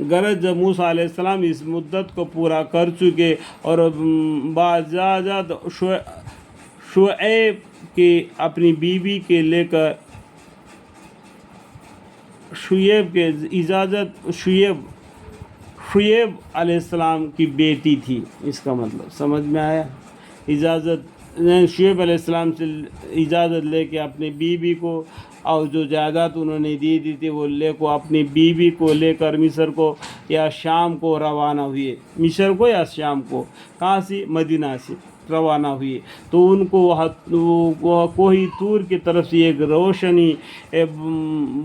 गरज जब मूसा अलैहिस्सलाम इस मुद्दत को पूरा कर चुके और बाज़ात शुएब की अपनी बीवी के लेकर शुएब के इजाज़त शुएब अलैहिस्सलाम की बेटी थी, इसका मतलब समझ में आया। इजाज़त शुएब अलैहिस्सलाम से इजाज़त लेके अपनी बीवी को और जो जायदाद उन्होंने दी थी वो को अपनी बीवी को लेकर मिस्र को या शाम को रवाना हुए। मिस्र को या शाम को, कहाँ से? मदीना से रवाना हुए। तो उनको वह कोही तूर की तरफ से एक रोशनी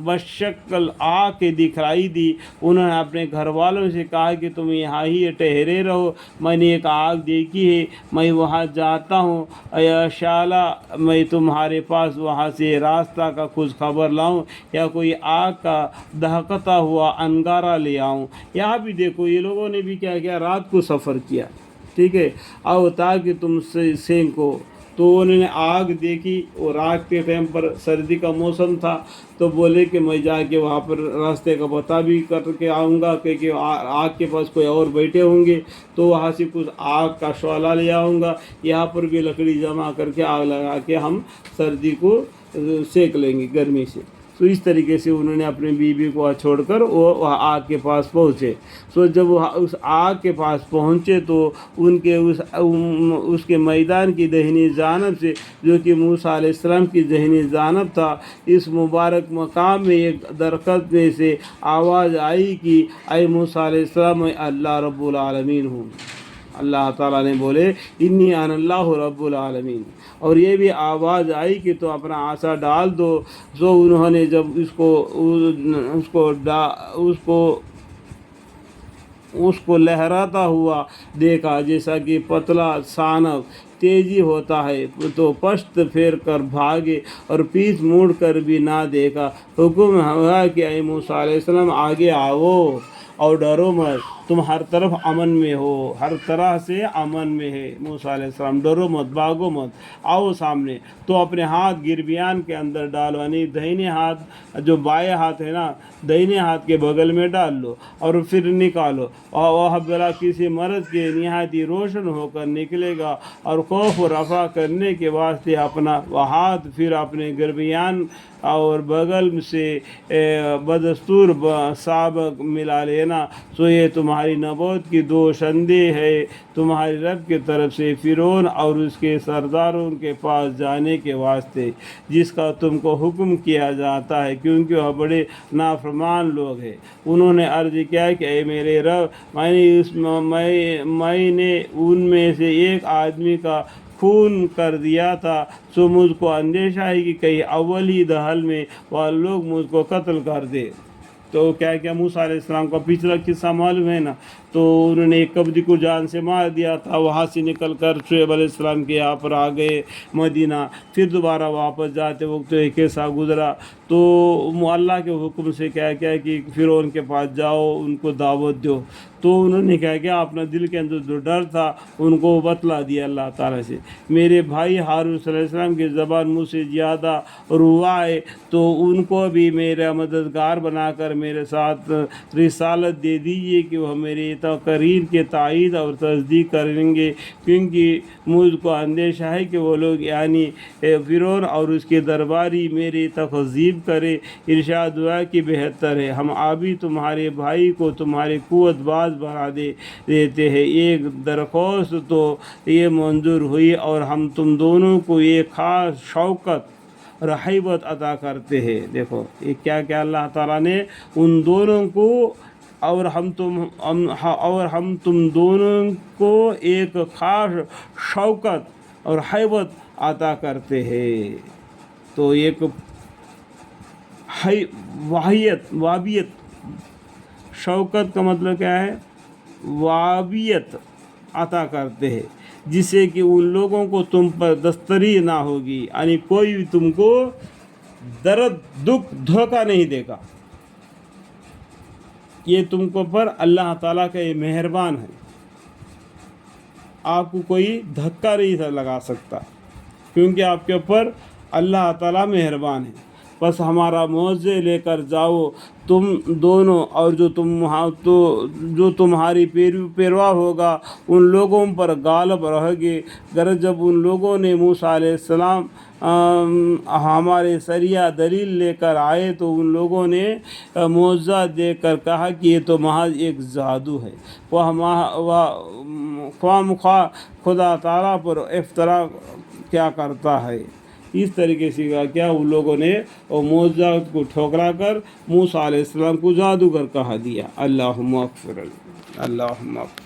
बशक्ल आग के दिखलाई दी। उन्होंने अपने घर वालों से कहा कि तुम यहाँ ही ठहरे रहो, मैंने एक आग देखी है, मैं वहाँ जाता हूँ, या शाला मैं तुम्हारे पास वहाँ से रास्ता का कुछ खबर लाऊं या कोई आग का दहकता हुआ अंगारा ले आऊँ। यहाँ भी देखो ये लोगों ने भी क्या किया, रात को सफ़र किया, ठीक है, और ताकि तुम सेंको। तो उन्होंने आग देखी और आग के टाइम पर सर्दी का मौसम था, तो बोले कि मैं जाके वहाँ पर रास्ते का पता भी करके आऊँगा, क्योंकि आग के पास कोई और बैठे होंगे, तो वहाँ से कुछ आग का शोला ले आऊँगा, यहाँ पर भी लकड़ी जमा करके आग लगा के हम सर्दी को सेक लेंगे गर्मी से। तो इस तरीके से उन्होंने अपनी बीवी को छोड़कर वो आग के पास पहुँचे। तो जब वो उस आग के पास पहुँचे तो उनके उसके मैदान की दहिनी जानब से, जो कि मूसा अलैहिस्सलाम की दहिनी जानब था, इस मुबारक मकाम में एक दरख्त में से आवाज़ आई कि ऐ मूसा अलैहिस्सलाम, मैं अल्लाह रब्बुल आलमीन हूँ। अल्लाह ताला ने बोले इन्नी अनल्लाहु रब्बुल आलमीन। और ये भी आवाज़ आई कि तो अपना आसा डाल दो। जो उन्होंने जब उसको लहराता हुआ देखा, जैसा कि पतला सानब तेज़ी होता है, तो पश्त फेर कर भागे और पीठ मुड़ कर भी ना देखा। हुक्म हुआ कि ऐ मूसा अलैहिस्सलाम आगे आओ और डरो मत, तुम हर तरफ अमन में हो, हर तरह से अमन में है मूसा अलैहिस्सलाम, डरो मत, भागो मत, आओ सामने। तो अपने हाथ गिरबियान के अंदर डालो, यानी दाहिने हाथ जो बाएं हाथ है ना, दाहिने हाथ के बगल में डाल लो और फिर निकालो, और वह बला किसी मर्द के निहायत रोशन होकर निकलेगा। और खौफ रफ़ा करने के वास्ते अपना वह हाथ फिर अपने गिरबियान और बगल से बदस्तूर साबक मिला लेना। सो ये तुम्हारी नबूवत की दो संदे है तुम्हारी रब की तरफ से फ़िरौन और उसके सरदारों के पास जाने के वास्ते, जिसका तुमको हुक्म किया जाता है, क्योंकि वह बड़े नाफरमान लोग हैं। उन्होंने अर्ज़ किया कि ऐ मेरे रब, मैंने उनमें से एक आदमी का खून कर दिया था, सो मुझको अंदेशा है कि कहीं अव्वल ही दहल में वह लोग मुझको कत्ल कर दे। तो क्या क्या मूसा अलैहिस्सलाम का पिछला किस्सा मालूम है ना। तो उन्होंने एक कब्दी को जान से मार दिया था, वहाँ से निकल कर शुएब अलैहिस्सलाम के यहाँ पर आ गए मदीना। फिर दोबारा वापस जाते वक्त तो एक ऐसा गुज़रा, तो अल्लाह के हुक्म से क्या क्या कि फ़िरौन के पास जाओ, उनको दावत दो। तो उन्होंने क्या किया, अपना दिल के अंदर जो डर था उनको बतला दिया अल्लाह ताला से। मेरे भाई हारून अलैहिस्सलाम की ज़बान मुझसे ज़्यादा रुआ है, तो उनको भी मेरा मददगार बनाकर मेरे साथ रिसालत दे दीजिए कि वह मेरी तकरीर के तायीद और तस्दीक करेंगे, क्योंकि मुझको अंदेशा है कि वो लोग यानी फ़िरौन और उसके दरबारी मेरी तकज़ीब करे। इरशाद हुआ कि बेहतर है हम अभी तुम्हारे भाई को तुम्हारे कुव्वत बाज बना देते हैं। एक दरख्वास्त तो ये मंजूर हुई और हम तुम दोनों को एक ख़ास शौकत और हैबत अता करते हैं। देखो ये क्या क्या अल्लाह ताला ने उन दोनों को और हम तुम दोनों को एक ख़ास शौकत और हैबत अता करते हैं। तो एक वाबियत, शौकत का मतलब क्या है, वाबियत अता करते हैं, जिससे कि उन लोगों को तुम पर दस्तरी ना होगी, यानी कोई भी तुमको दर्द दुख धोखा नहीं देगा। ये तुमको पर अल्लाह ताला का ये मेहरबान है, आपको कोई धक्का नहीं लगा सकता, क्योंकि आपके ऊपर अल्लाह ताला मेहरबान है। بس ہمارا معجزے لے کر جاؤ تم دونوں، اور جو تمہاری پیروا ہوگا ان لوگوں پر غالب رہو گے۔ گر جب ان لوگوں نے موسیٰ علیہ السلام ہمارے سریہ دلیل لے کر آئے تو ان لوگوں نے معجزہ دیکھ کر کہا کہ یہ تو محض ایک جادو ہے، خواہ مخواہ خدا تعالیٰ پر افطرا کیا کرتا ہے۔ اس طریقے سے کیا ان لوگوں نے وہ معجزات کو ٹھکرا کر موسیٰ علیہ السلام کو جادوگر کہا دیا۔ اللہم اغفر، اللہم اغفر۔